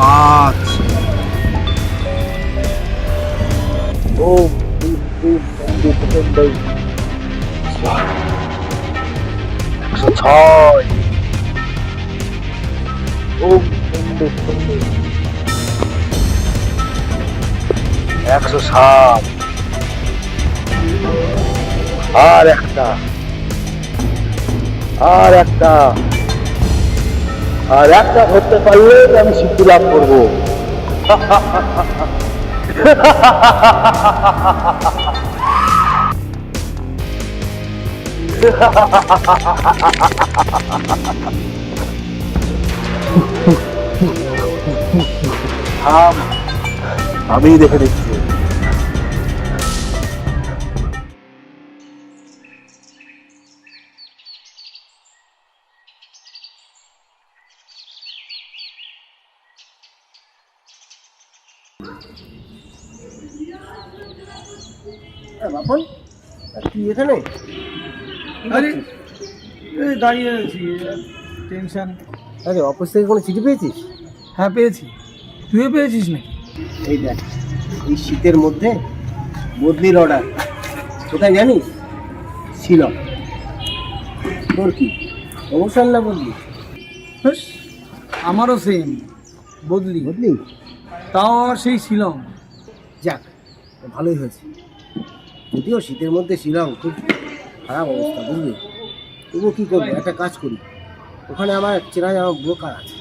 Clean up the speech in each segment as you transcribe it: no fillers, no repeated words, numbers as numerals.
5। ও 106। 107। আর একটা, আর একটা, আর একটা ধরতে পারলে আমি সিদ্ধি লাভ করবো। থাম, আমি দেখে দিচ্ছি। বাপন, তুই এখানে? আরে এই দাঁড়িয়ে আছি, টেনশন। আরে অফিস থেকে কোনো চিঠি পেয়েছিস? হ্যাঁ পেয়েছি, তুইও পেয়েছিস নাকি? এই দেখ, এই শীতের মধ্যে বদলির অর্ডার। কোথায় জানিস? শিলং। তোর কি অবসর না বদলি? ব্যাস, আমারও সেম, বদলি। বদলি? তাও আমার সেই শিলং। যাক, ভালোই হয়েছে। যদিও শীতের মধ্যে শিলং খুব খারাপ অবস্থা, বুঝলি? তবুও কী করবো, একটা কাজ করি। ওখানে আমার চেনা জানা ব্রোকার আছে,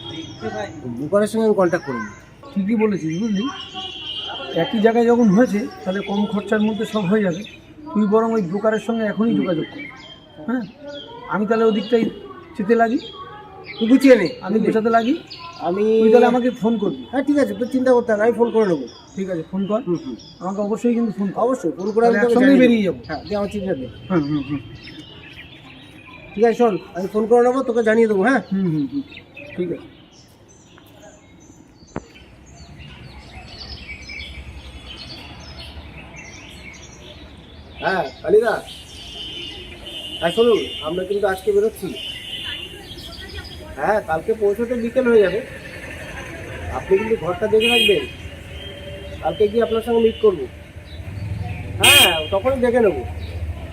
ব্রোকারের সঙ্গে আমি কন্ট্যাক্ট করে নিই। ঠিকই বলেছিস, বুঝলি, একই জায়গায় যখন হয়েছে তাহলে কম খরচার মধ্যে সব হয়ে যাবে। তুই বরং ওই ব্রোকারের সঙ্গে এখনই যোগাযোগ কর। হ্যাঁ, আমি তাহলে ওদিকটাই যেতে লাগি। তুই গুছিয়ে নে, আমি গোছাতে লাগি। আমি তুই তাহলে আমাকে ফোন করবি। হ্যাঁ ঠিক আছে, তোর চিন্তা করতে হবে না, আমি ফোন করে নেবো। ঠিক আছে, ফোন কর। আমাকে অবশ্যই কিন্তু ফোন কর। অবশ্যই ফোন করে আমি তোকে একসঙ্গেই জানিয়ে বেরিয়ে যাবো। হ্যাঁ, দিয়ে আমার চিন্তা নেই। হুম হুম হুম ঠিক আছে, শোন, আমি ফোন করে নেবো, তোকে জানিয়ে দেবো। হ্যাঁ হুম হুম হুম ঠিক আছে। হ্যাঁ কালিদা, হ্যাঁ শুনুন, আমরা কিন্তু আজকে বেরোচ্ছি। হ্যাঁ, কালকে পৌঁছতে বিকেল হয়ে যাবে। আপনি কিন্তু ঘরটা দেখে রাখবেন, কালকে গিয়ে আপনার সঙ্গে মিট করবো। হ্যাঁ, তখনই দেখে নেবো।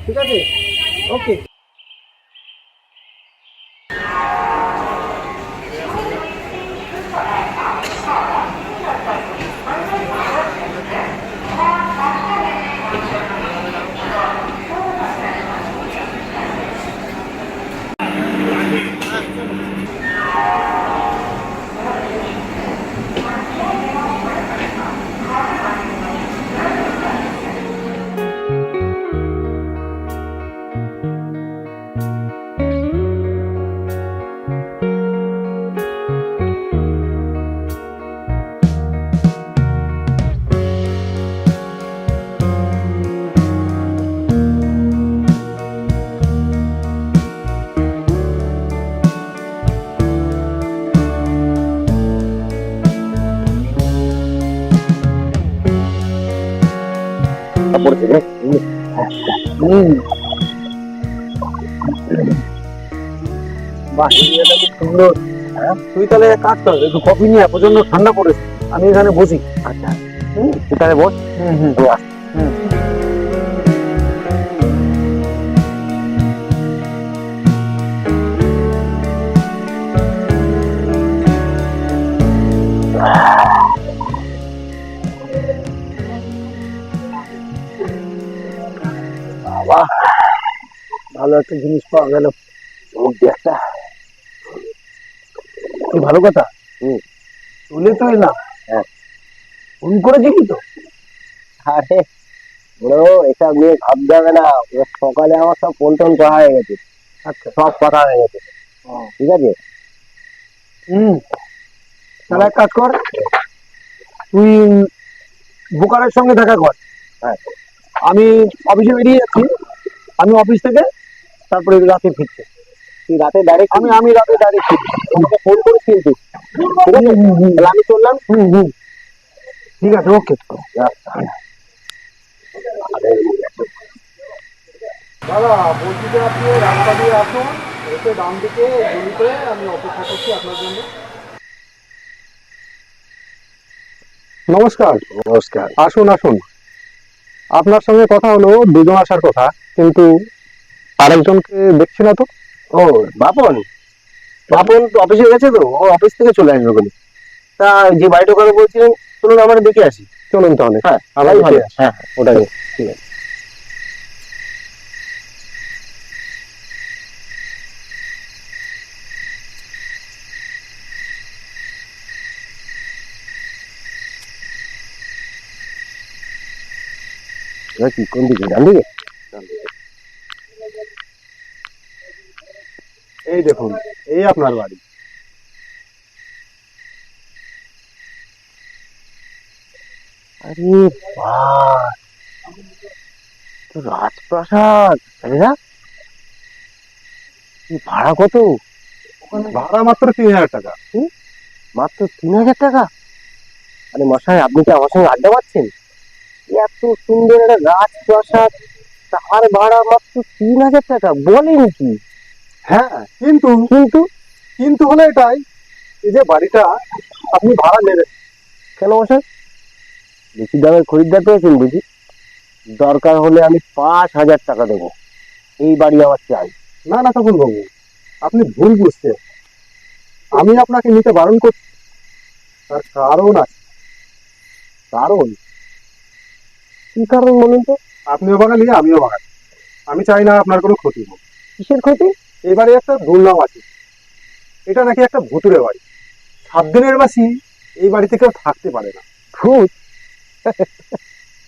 ঠিক আছে, ওকে। বাহ, এরিয়াটা খুব সুন্দর। হ্যাঁ, তুই তাহলে এক কাজ কর, একটু কফি নিয়ে, প্রচন্ড ঠান্ডা পড়েছে, আমি এখানে বসি। আচ্ছা, এখানে বস। হুম হুম হুম। বাহ, ভালো একটা জিনিস পাওয়া গেল, একটা কি ভালো কথা। চলে তো এলাম। হ্যাঁ, ফোন করেছিলি তো? আরে বড়, এসব নিয়ে ভাবতে হবে না, সকালে আমার সব ফোন টোন করা হয়ে গেছে। আচ্ছা, সব কথা হয়ে গেছে। ঠিক আছে। তাহলে এক কাজ কর, তুই বোকারের সঙ্গে দেখা কর। হ্যাঁ, আমি অফিসে বেরিয়ে যাচ্ছি, আমি অফিস থেকে তারপরে রাতে ফিরছি। তুই রাতে ডাইরেক্ট? আমি রাতে ডাইরেক্ট ফিরছি, তোমাকে ফোন করিস কিন্তু। ঠিক আছে, তাহলে আমি চললাম। ঠিক আছে, ওকে। দাদা বলছি যে আপনি রাস্তা দিয়ে আসুন, এসে ডান দিকে গলিতে আমি অপেক্ষা করছি আপনার জন্য। নমস্কার। নমস্কার। আসুন আসুন, আপনার সঙ্গে কথা হলো, দুজন আসার কথা, কিন্তু আরেকজনকে দেখছি না তো। ও, বাপন। বাপন তো অফিসে গেছে, তো ও অফিস থেকে চলে আসবে বলে। তা যে বাড়িটার কথা বলছিলেন, চলুন আমরা দেখে আসি। চলুন তাহলে, হ্যাঁ, আমরা তাই দেখে ভালো। আসি। হ্যাঁ হ্যাঁ, ওটাই ঠিক আছে। এবার কি কোন দিকে, ডান দিকে? এই দেখুন, এই আপনার বাড়ি। আরে বাহ, তো রাজপ্রাসাদ। আরে না, কি ভাড়া কত? ভাড়া মাত্র 3,000 টাকা। মাত্র 3,000 টাকা? আরে মশাই, আপনি কি আমার সঙ্গে আড্ডা মারছেন? এত সুন্দর একটা রাজপ্রাসাদ, তার ভাড়া মাত্র 3,000 টাকা? বলেন কি? হ্যাঁ, কিন্তু কিন্তু কিন্তু হলো এটাই, এই যে বাড়িটা আপনি ভাড়া নেবেন। কেন মশাই, বেশি দামের খরিদ্দার পেয়েছেন বুঝি? দরকার হলে আমি 5,000 টাকা দেবো, এই বাড়ি আমার চাই। না না তখন বাবু, আপনি ভুল বুঝছেন। আমি আপনাকে নিতে বারণ করছি, তার কারণ আছে। কারণ? কি কারণ বলুন তো? আপনিও বাঙালি, আমিও বাঙালি। আমি চাই না আপনার কোনো ক্ষতি হোক। কিসের ক্ষতি? এবারে একটা দুর্নাম আছে, এটা নাকি একটা ভুতুরে বাড়ি। 7 দিনের বেশি এই বাড়িতে কেউ থাকতে পারে না। ভূত?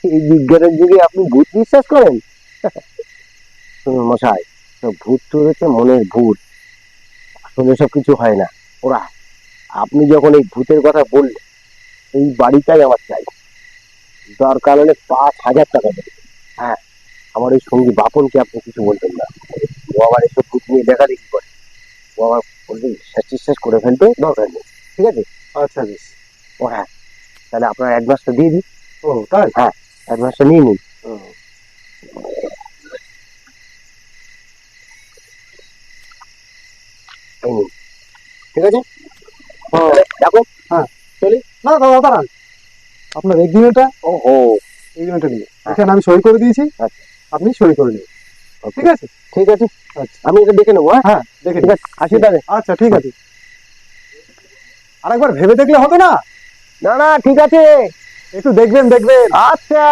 এই বিজ্ঞানের যুগে আপনি ভূত বিশ্বাস করেন? শুনুন মশাই, সব ভূত তো হচ্ছে মনের ভূত, আসলে সব কিছু হয় না। ওরা, আপনি যখন এই ভূতের কথা বললেন, এই বাড়িটাই আমার চাই। দরকার হলে 5,000 টাকা দেবেন। হ্যাঁ, আমার ওই সঙ্গী বাপনকে আপনি কিছু বলবেন না, ও আবার এসব ভূত নিয়ে দেখা দেখি করে। ও আমার বলতে বিশ্বাস টিশ্বাস করে ফেলতে দরকার নেই, ঠিক আছে? আচ্ছা বেশ। ও হ্যাঁ, তাহলে আপনার অ্যাডভান্সটা দিয়ে দিই। ও তাই? হ্যাঁ, অ্যাডভান্সটা নিয়ে নিন। ও, এই নিন, ঠিক আছে? ও, দেখো, হ্যাঁ। চলি। না দাদা দাঁড়ান, আপনার এগ্রিমেন্টটা, ও হো। এগ্রিমেন্টটা নিয়ে হ্যাঁ। এখানে আমি সই করে দিয়েছি, আচ্ছা, আপনি সই করে নিন। ওকে, ঠিক আছে? ঠিক আছে। আচ্ছা, আমি এটা দেখে নেবো। হ্যাঁ, হ্যাঁ দেখে ঠিক নিন। আছে, আসি তাহলে। আচ্ছা ঠিক আছে, আরেকবার ভেবে দেখলে হতো না? না না, ঠিক আছে। একটু দেখবেন দেখবেন। আচ্ছা।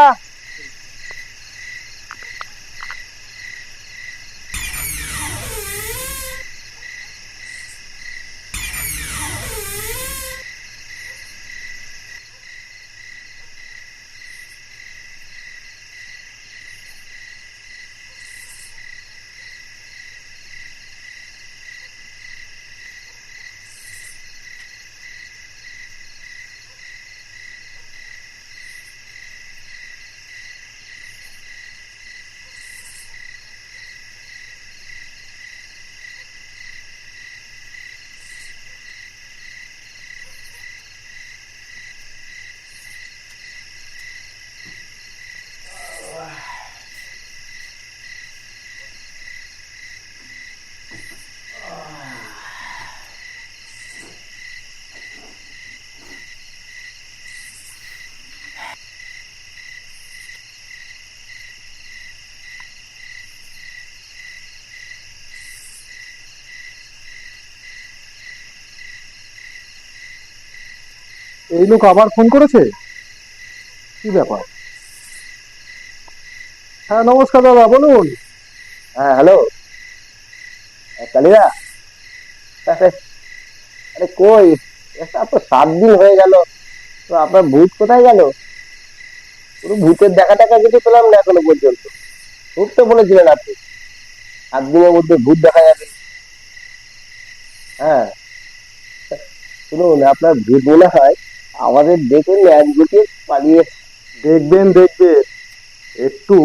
এই লোক আবার ফোন করেছে, কি ব্যাপার? হ্যাঁ নমস্কার দাদা, বলুন। হ্যাঁ হ্যালো, কালিদা। আরে আরে কই, এটা তো 7 দিন হয়ে গেল, তো আপনার ভূত কোথায় গেল? পুরো ভূতের দেখা টাকা কিছু পেলাম না এখনো পর্যন্ত। ভূত তো বলেছিলেন আপনি 7 দিনের মধ্যে ভূত দেখা যাবে। হ্যাঁ, শুনুন, আপনার ভূত মনে হয় আমাদের দেখে ল্যাজ গুটিয়ে পালিয়ে। দেখবেন দেখবেন, একটু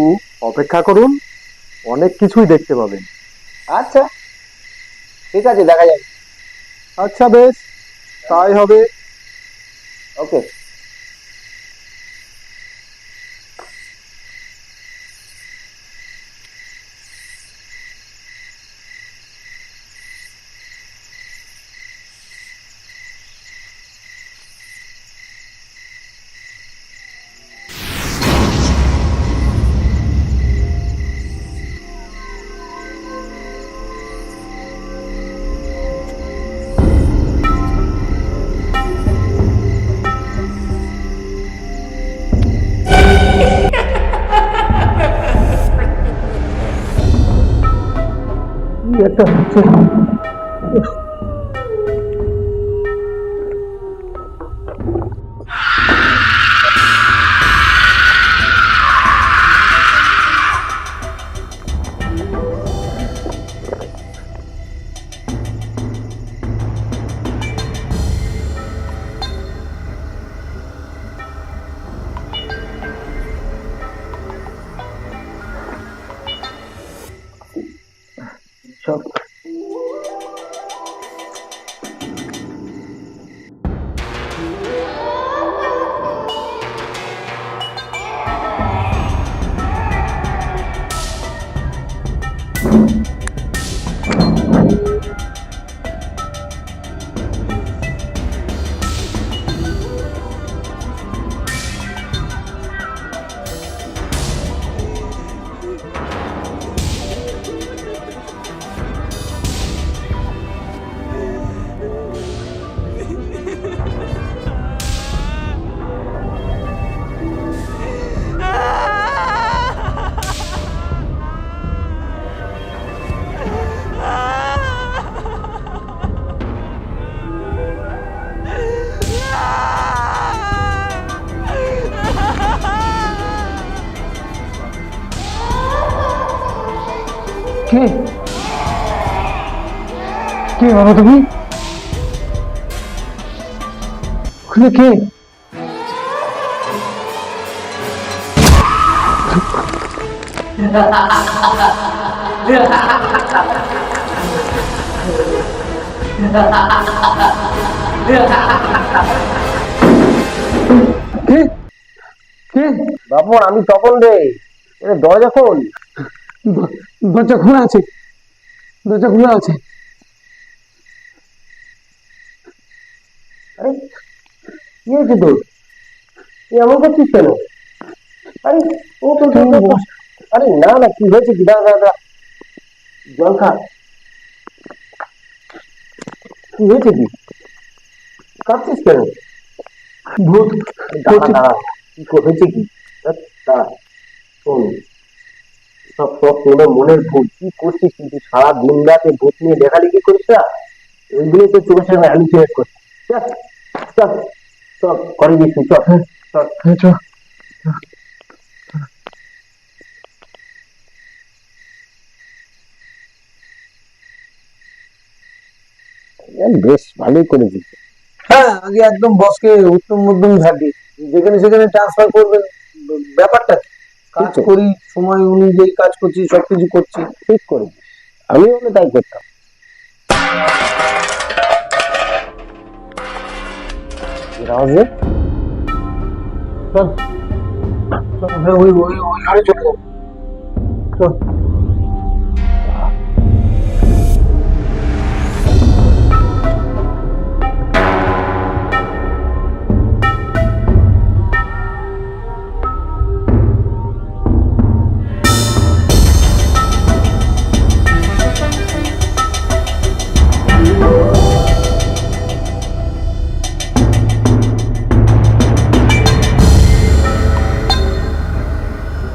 অপেক্ষা করুন, অনেক কিছুই দেখতে পাবেন। আচ্ছা, ঠিক আছে, দেখা যাবে। আচ্ছা বেশ, তাই হবে। ওকে। কি একটা হচ্ছে। সব কে কে বলো তুমি? ওখানে কে? কে কে? বাপন, আমি তপন রে। এটা দরজা খোল। দরজা খোলা আছে, দরজা খোলা আছে। আরে কি হয়েছে তোর? তুই এমন করছিস কেন? আরে ও তো আরে না না, কি হয়েছে কি? দাঁড়া দাঁড়া, জল খা। কি হয়েছে কি? কাঁদছিস কেন? ভূত দাঁড়া দাঁড়া, কি হয়েছে কি? দাঁড়া, শোন, সব সব তোর মনের ভুল। কি করছিস তুই? সারা দিন রাতে ভূত নিয়ে লেখালেখি করিস না, ওইগুলো তো চোখের সামনে হ্যালুসিনেট করছিস। চল চল চল, করে দিস তুই, চল চল। চল। বেশ ভালোই করেছিস। হ্যাঁ, আগে একদম বসকে উত্তম মধ্যম থাকি, যেখানে সেখানে ট্রান্সফার করবেন। ব্যাপারটা কি? কাজ করি, সময় অনুযায়ী কাজ করছি, সবকিছু করছি। ঠিক করেছিস, আমিও হলে তাই করতাম। রাজে চল চল, হ্যাঁ, ওই ওই ওই ঘরে চলে যাবো। চল।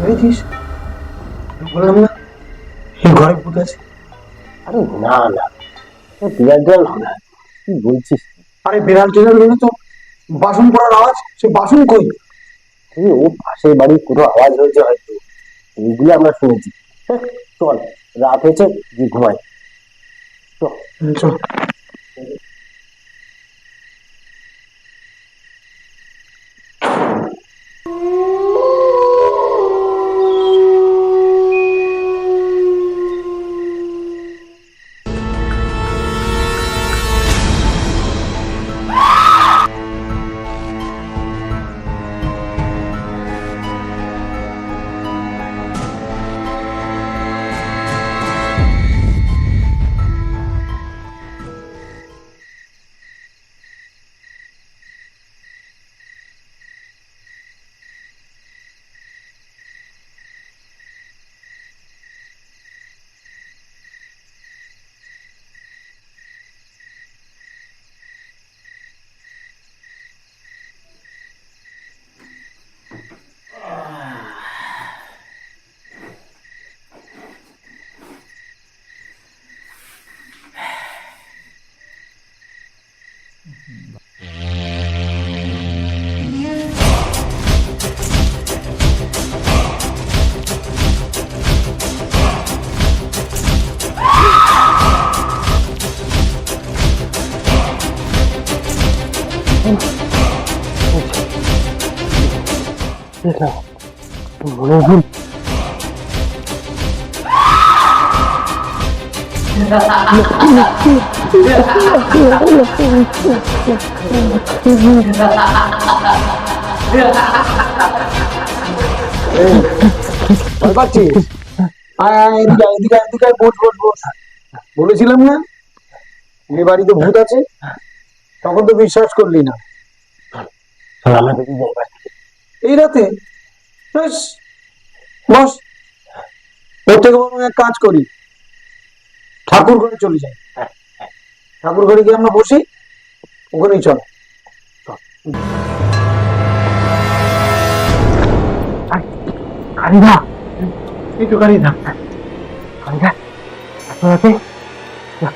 দেখেছিস, বললাম না এই ঘরে ভূত আছে। আরে না না, বিরাট জল না, কি বলছিস? আরে বিড়াল টিড়াল মানে তো বাসন করার আওয়াজ, সে বাসন কই? ও পাশের বাড়ির কোনো আওয়াজ হয়েছে হয়তো, এইগুলো আমরা শুনেছি। চল, রাত হয়েছে, যে ঘুমাই। চল চল। মনের ভুল। ভয় পাচ্ছিস? আয় আয়, এদিকে আয়, এদিকে আয়, এদিকে আয়, বস বস বস। বলেছিলাম না এ বাড়িতে ভূত আছে, তখন তো বিশ্বাস করলি না। আমরা বেরিয়ে যাই বাড়ি থেকে। এই রাতে ব্যাস, বস। ওর থেকে বরং এক কাজ করি, ঠাকুর ঘরে চলে যাই। ঠাকুর ঘরে গিয়ে আমরা বসি, ওখানেই চল। কারিদা, এই তো কারিদা। কারিদা, এত রাতে? যাক,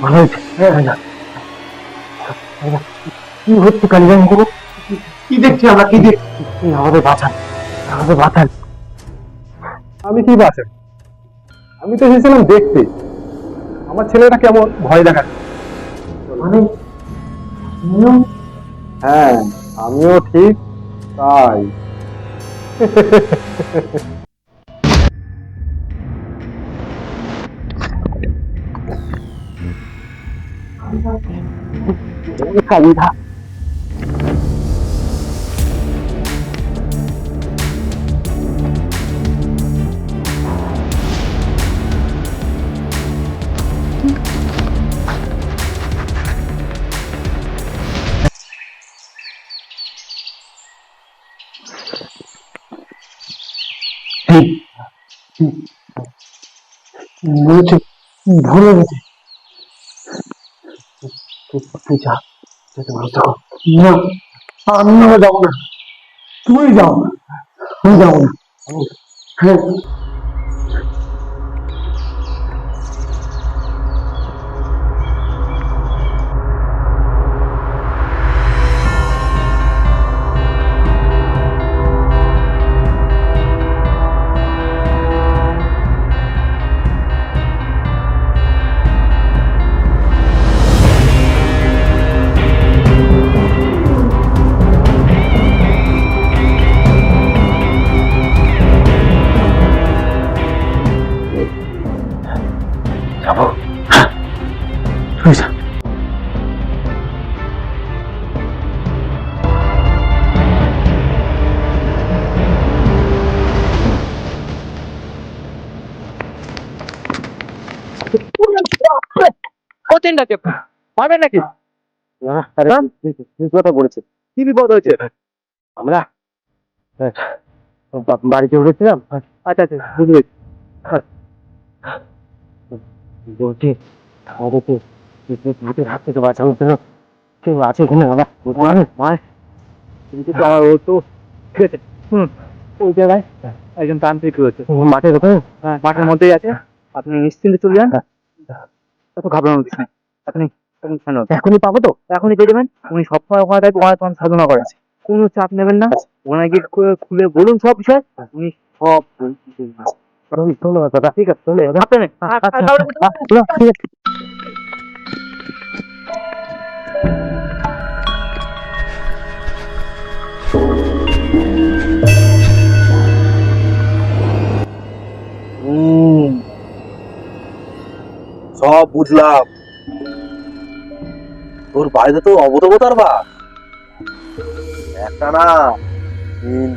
ভালো হয়েছে। কারিদা, কারিদা, কি হচ্ছে কারিদা? কি দেখছি আমরা? কি দেখছি? আমাদের বাঁচান, আমাদের বাঁচান। আমি কি বাঁচেন? আমি তো এসেছিলাম দেখতে আমার ছেলেটা কেমন ভয় দেখাচ্ছে। মানে হ্যাঁ, আমিও ঠিক তাই। কারিদা, মনে হচ্ছে ভুলে গেছে। তুই যা, যেতে ভালো থাকো। না, আমি আর যাবো না, তুই যাও। আমি যাবো না। হ্যাঁ, যাবো। তুই যা। পাবেন নাকি? কথা বলেছে। কি বিপদ হয়েছে? আমরা বাড়িতে উঠেছিলাম। আচ্ছা আচ্ছা, বুঝলি। বলছি আমাদেরকে ভূতের হাত থেকে বাঁচানোর জন্য কেউ আছে এখানে? বাবা মায়ের কিন্তু আমার ও তো ঠিক আছে। ওই জায়গায় একজন তান্ত্রিক রয়েছে, মাঠের ওখানে। হ্যাঁ, মাঠের মধ্যেই আছে। আপনি নিশ্চিন্তে চলে যান, এত ঘাবড়ানোর কিছু নেই। আপনি এখনই পাবো তো? এখনই পেয়ে যাবেন। উনি সবসময় ওখানে থাকবে, ওখানে তখন সাধনা করে। কোনো চাপ নেবেন না, ওনাকে গিয়ে খুলে বলুন সব বিষয়, উনি সব ধন্যবাদ দাদা। ঠিক আছে। চলে যাবে। আপনি নেই। ঠিক আছে। সব বুঝলাম, তোর বাড়িতে তো অবতবতার বাস, একটা না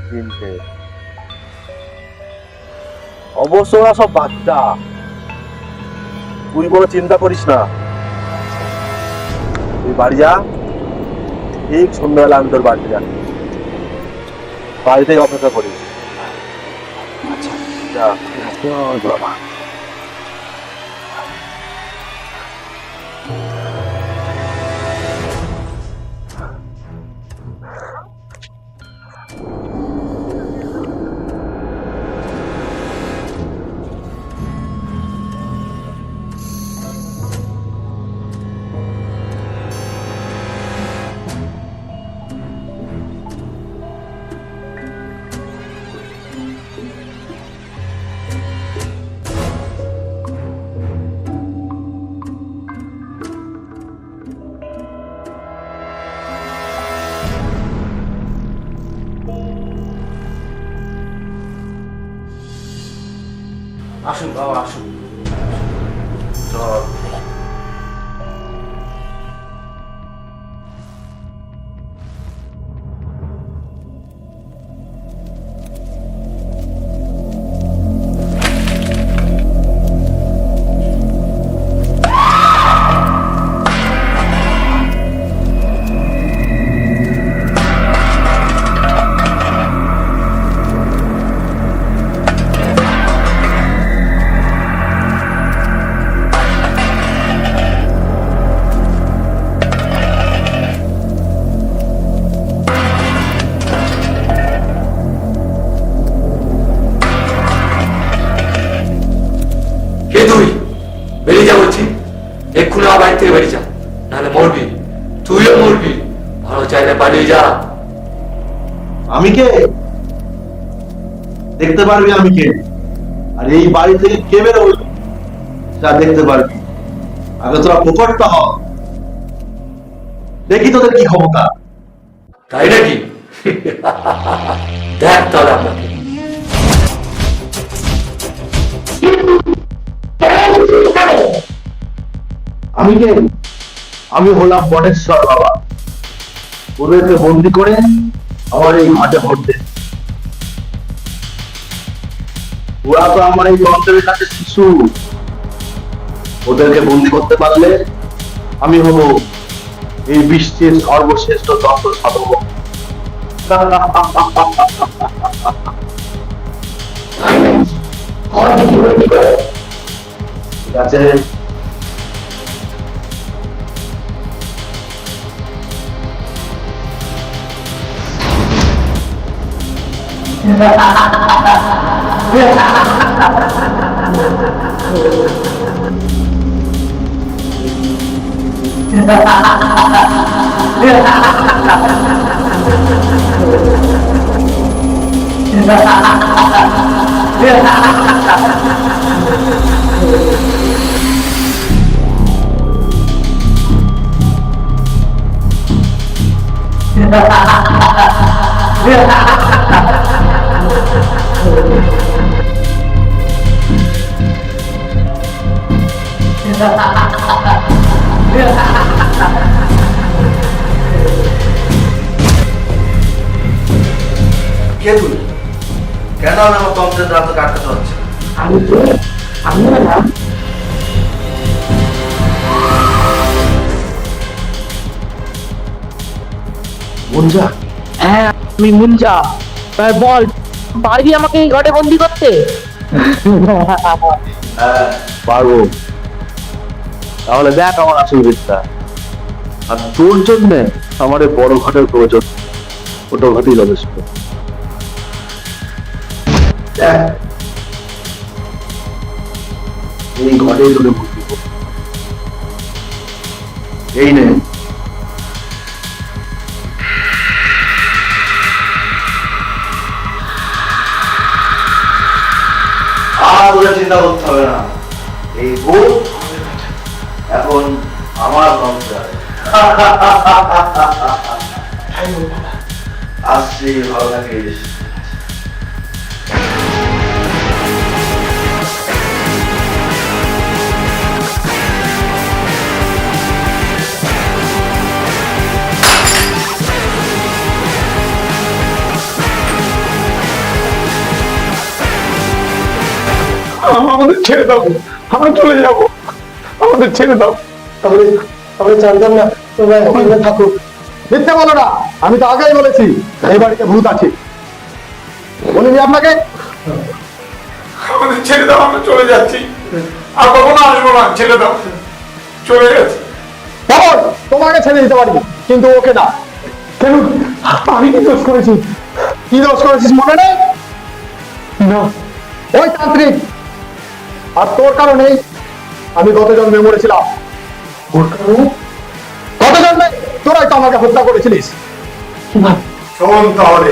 তিনটে। অবশ্য ওরা সব বাচ্চা, তুই কোনো চিন্তা করিস না। তুই বাড়ি যা, ঠিক সন্ধ্যাবেলা আমি তোর বাড়িতে যাচ্ছি, বাড়িতেই অপেক্ষা করিস। আচ্ছা যা। বাবা আসুন বাবা আসুন। চল। কে তুই? বেরিয়ে যা বলছি, এক্ষুনি আমার বাড়ি থেকে বেরিয়ে যা, নাহলে মরবি, তুইও মরবি। ভালো চাইলে পালিয়ে যা। আমি কে? দেখতে পারবি আমি কে, আর এই বাড়ি থেকে কে বেরোবে যা দেখতে পারবি। আগে তোরা প্রকটটা হ, দেখি তোদের কি ক্ষমতা। তাই নাকি? দেখ তাহলে আপনাকে। আমি কে? আমি হলাম বটেশ্বর বাবা। ওদেরকে বন্দি করে আমার এই ঘাটে ভোট দে। ওরা তো আমার এই যন্ত্রের কাছে শিশু, ওদেরকে বন্দি করতে পারলে আমি হব এই বিশ্বের সর্বশ্রেষ্ঠ তন্ত্র সাধক। ঠিক আছে, কে তুই? কেন আমার তন্ত্রের দ্বারা তোকে আটকাতে হচ্ছে? মুঞ্জা, হ্যাঁ আমি মুঞ্জা। এবার বল, পারবি আমাকে এই ঘরে বন্দি করতে? হ্যাঁ পারবো। তাহলে দেখ আমার আসল বিদ্যা। আর তোর জন্য আমার এই বড় ঘটের প্রয়োজন, ছোট ঘটেই যথেষ্ট। দেখ, এই ঘটেই তোকে মুক্তি করব। এই নে। আর ওরা চিন্তা করতে হবে না, এই ভূত এখন আমার সংসার। আসছি, ভালো থাকিস। আমাদের ছেড়ে দাও, আমরা চলে যাব, আমাদের ছেড়ে দাও। তাহলে তাহলে জানতাম না তোমরা এখানে থাকো। মিথ্যে বলো না, আমি তো আগেই বলেছি এই বাড়িতে ভূত আছে। বলিনি আপনাকে? আমাদের ছেড়ে দাও, আমরা চলে যাচ্ছি, আর কখনো আসবো না, ছেড়ে দাও, চলে গেছে। তখন তোমাকে ছেড়ে দিতে পারি, কিন্তু ওকে না। কেন? আমি কি দোষ করেছি? কি দোষ করেছিস মনে নেই? না, ওই তান্ত্রিক। আর তোর কারণেই আমি গত জন্মে মরেছিলাম। গত জন্মে তোরাই তো আমাকে হত্যা করেছিলিস। শোন তাহলে,